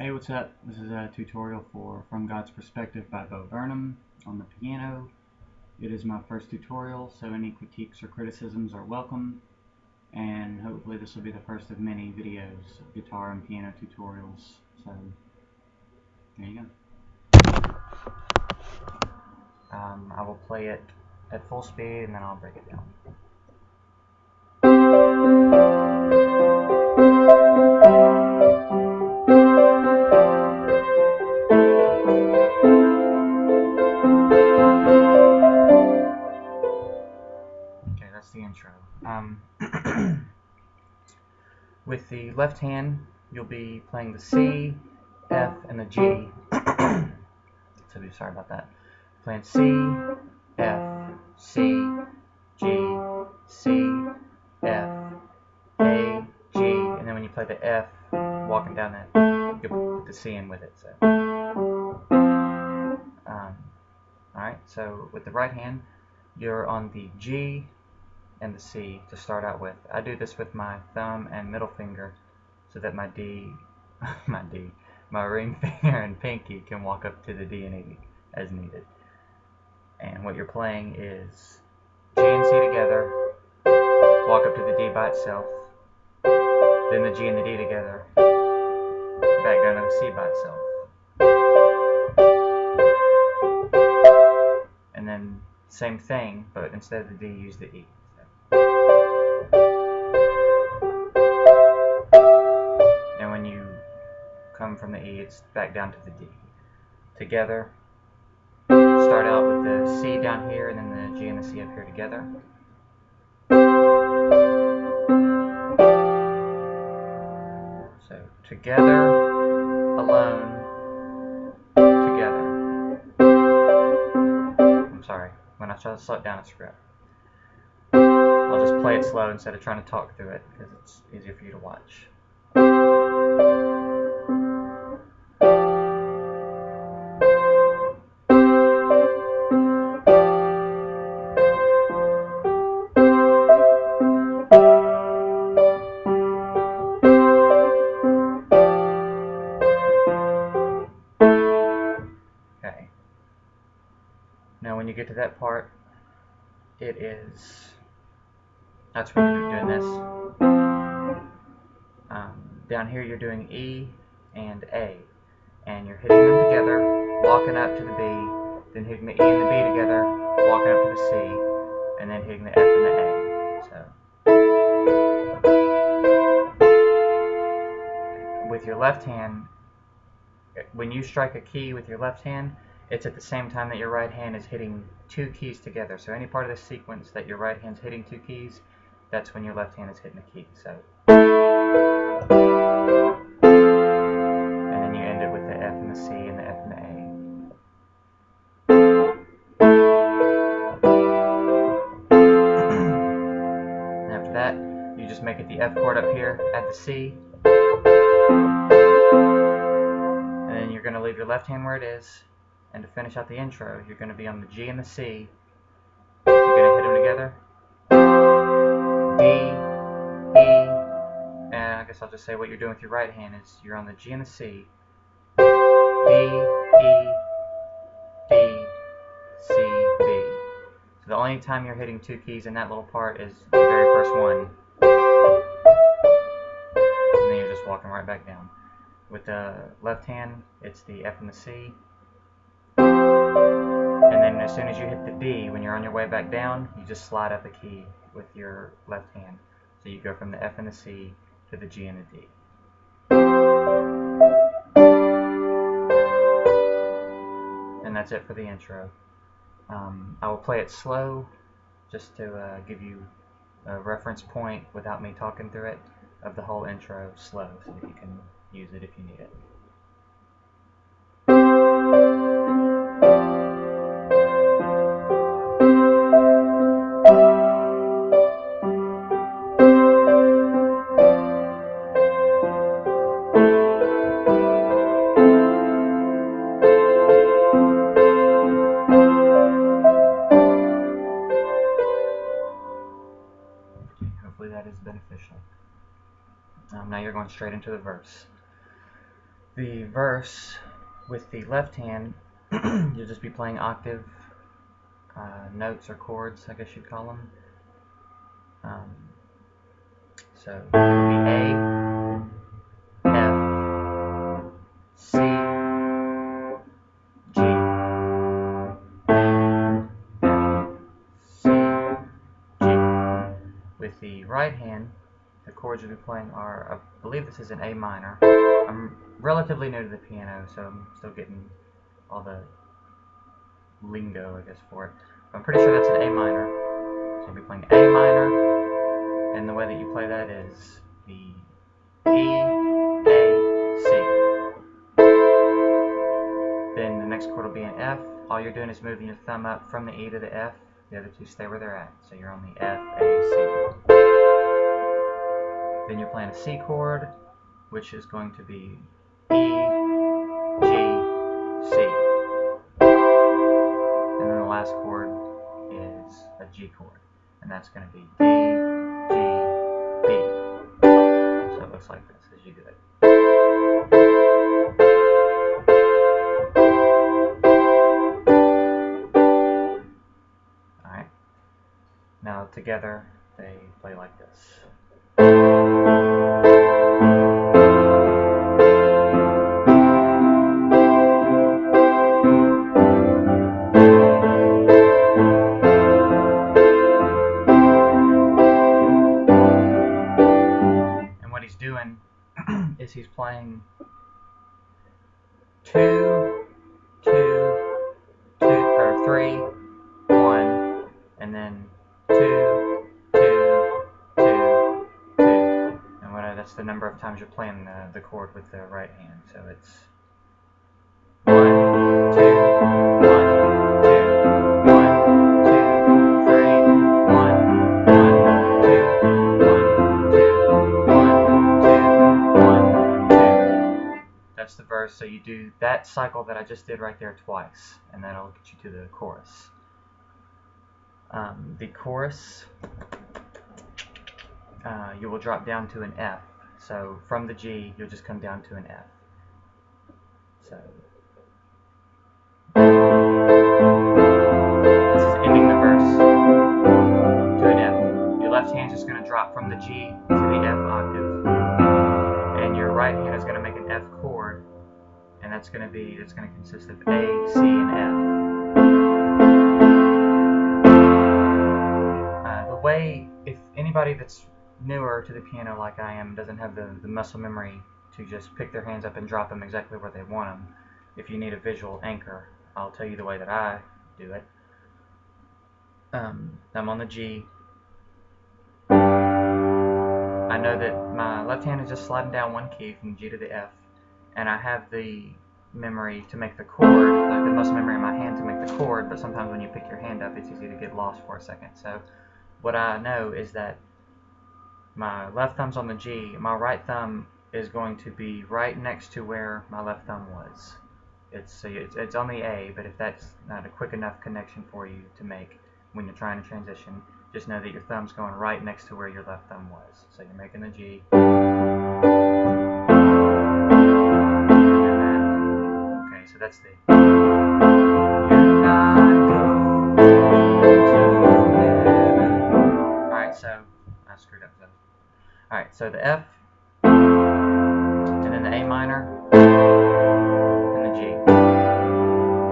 Hey, what's up? This is a tutorial for From God's Perspective by Bo Burnham on the piano. It is my first tutorial, so any critiques or criticisms are welcome, and hopefully this will be the first of many videos of guitar and piano tutorials. So, there you go. I will play it at full speed and then I'll break it down. That's the intro. With the left hand, you'll be playing the C, F, and the G. So sorry about that. Playing C, F, C, G, C, F, A, G, and then when you play the F, walking down that, you'll put the C in with it. So, alright, so with the right hand, you're on the G and the C to start out with. I do this with my thumb and middle finger so that my my ring finger and pinky can walk up to the D and E as needed. And what you're playing is G and C together, walk up to the D by itself, then the G and the D together, back down to the C by itself. And then same thing, but instead of the D, use the E. And when you come from the E, it's back down to the D. Together, start out with the C down here, and then the G and the C up here together. So, together, alone, together. I'm sorry, when I try to slow it down, I screw up. I'll just play it slow instead of trying to talk through it, because it's easier for you to watch. Okay. Now when you get to that part, that's when you're doing this. Down here you're doing E and A, and you're hitting them together, walking up to the B, then hitting the E and the B together, walking up to the C, and then hitting the F and the A. So, with your left hand, when you strike a key with your left hand, it's at the same time that your right hand is hitting two keys together. So any part of the sequence that your right hand's hitting two keys, that's when your left hand is hitting a key. So, and then you end it with the F and the C and the F and the A. And after that, you just make it the F chord up here at the C. And then you're going to leave your left hand where it is. And to finish out the intro, you're going to be on the G and the C. You're going to hit them together. D, E, and I guess I'll just say what you're doing with your right hand is you're on the G and the C. D, E, D, C, B. So the only time you're hitting two keys in that little part is the very first one. And then you're just walking right back down. With the left hand, it's the F and the C. And then as soon as you hit the D, when you're on your way back down, you just slide up a key with your left hand. So you go from the F and the C to the G and the D. And that's it for the intro. I will play it slow just to give you a reference point without me talking through it of the whole intro slow so that you can use it if you need it. Hopefully that is beneficial. Now you're going straight into the verse. The verse with the left hand, you'll just be playing octave notes or chords, I guess you'd call them. So it would be A, F, C, G, A, F, C, G. With the right hand, the chords you'll be playing are, I believe this is an A minor. I'm relatively new to the piano, so I'm still getting all the lingo, I guess, for it. But I'm pretty sure that's an A minor. So you'll be playing A minor, and the way that you play that is the E, A, C. Then the next chord will be an F. All you're doing is moving your thumb up from the E to the F. The other two stay where they're at. So you're on the F, A, C. Then you're playing a C chord, which is going to be E, G, C. And then the last chord is a G chord. And that's going to be D, G, B. So it looks like this as you do it. Alright. Now together they play like this. Doing is he's playing 2, 2, 2, or 3, 1, and then 2, 2, 2, 2. And that's the number of times you're playing the chord with the right hand. So it's 1, 2, 1, 2, 1, 2, 3, 1, 1, 2, 1, 2, 1. That's the verse, so you do that cycle that I just did right there twice, and that'll get you to the chorus. The chorus, you will drop down to an F. So from the G, you'll just come down to an F. So this is ending the verse to an F. Your left hand's just going to drop from the G to the F octave. And your right hand is going to make an F chord, and it's going to consist of A, C, and F. The way, if anybody that's newer to the piano like I am doesn't have the muscle memory to just pick their hands up and drop them exactly where they want them, if you need a visual anchor, I'll tell you the way that I do it. I'm on the G. I know that my left hand is just sliding down one key from G to the F, and I have the memory to make the chord, like the muscle memory in my hand to make the chord, but sometimes when you pick your hand up, it's easy to get lost for a second. So what I know is that my left thumb's on the G, my right thumb is going to be right next to where my left thumb was. It's on the A, but if that's not a quick enough connection for you to make when you're trying to transition, just know that your thumb's going right next to where your left thumb was. So you're making the G. Okay, so that's the. Alright, so I screwed up though. Alright, so the F, and then the A minor, and the G.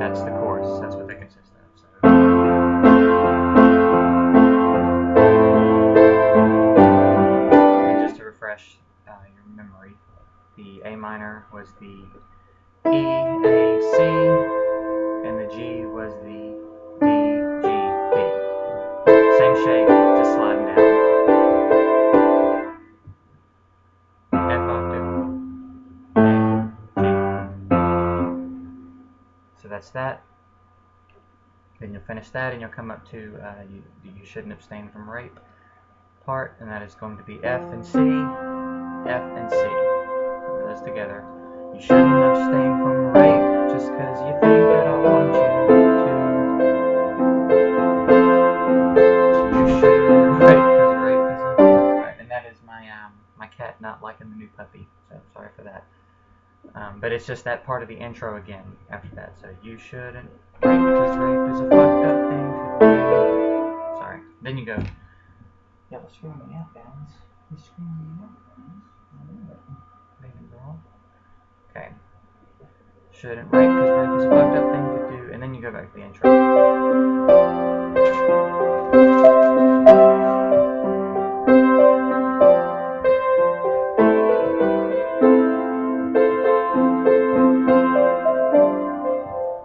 That's the chorus. That's what they consist of. So. And just to refresh your memory, the A minor was the E, A, C, and the G was the D, G, B. Same shape, just sliding down. F octave, A, G. So that's that. Then you'll finish that and you'll come up to you shouldn't abstain from rape part, and that is going to be F and C, F and C. Put those together. You shouldn't abstain from rape just because you think that I want you to. You shouldn't rape because rape is a... Right, and that is my cat not liking the new puppy, so sorry for that. But it's just that part of the intro again after that. So you shouldn't rape, because rape is a fucked up thing to do. Sorry. Then you go, y'all screwing me up, guys. You screwing me up, guys. Baby girl. Okay. Shouldn't rape, because rape is a fucked up thing to do. And then you go back to the intro.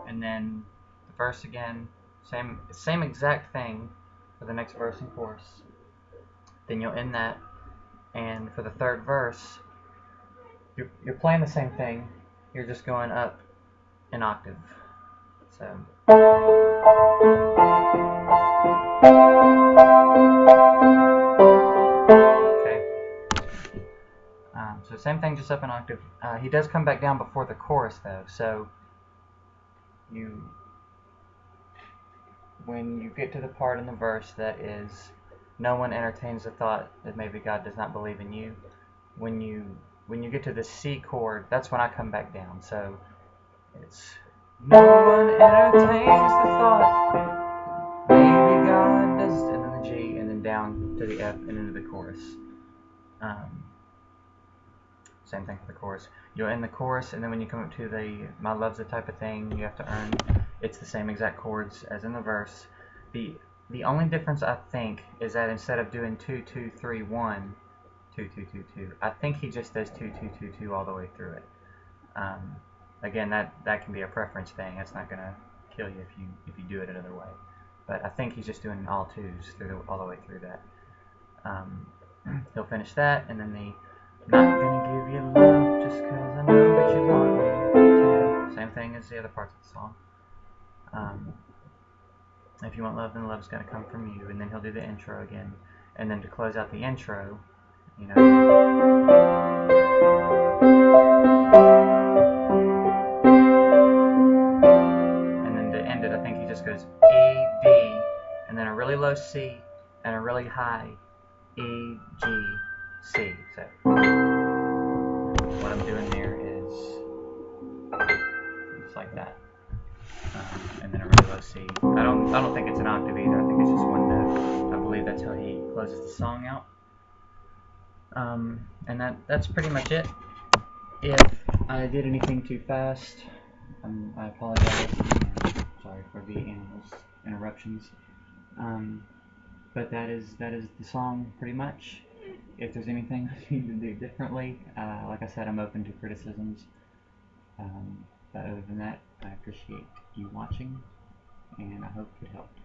And then the verse again. Same exact thing for the next verse and chorus. Then you'll end that. And for the third verse, you're playing the same thing. You're just going up an octave. So. Okay. So same thing, just up an octave. He does come back down before the chorus though. So when you get to the part in the verse that is, no one entertains the thought that maybe God does not believe in you. When you get to the C chord, that's when I come back down. So it's, no one entertains the thought maybe God does, and then the G, and then down to the F and into the chorus. Same thing for the chorus. You'll end the chorus, and then when you come up to the my love's the type of thing you have to earn, it's the same exact chords as in the verse. The only difference I think is that instead of doing 2 2 3 1 2 2 2 2, I think he just does 2 2 2 2 all the way through it. Again, that can be a preference thing. That's not gonna kill you if you do it another way. But I think he's just doing all twos all the way through that. He'll finish that, and then the not gonna give you love just 'cause I know that you want me to. Same thing as the other parts of the song. If you want love, then love's gonna come from you. And then he'll do the intro again. And then to close out the intro, you know. And then to end it, I think he just goes E, D, and then a really low C, and a really high E, G, C. So what I'm doing there is just like that, and then a really low C. I don't think it's an octave either. I think it's just one note. I believe that's how he closes the song out. And that's pretty much it. If I did anything too fast, I apologize. Sorry for the interruptions. But that is the song pretty much. If there's anything I need to do differently, like I said, I'm open to criticisms. But other than that, I appreciate you watching, and I hope it helped.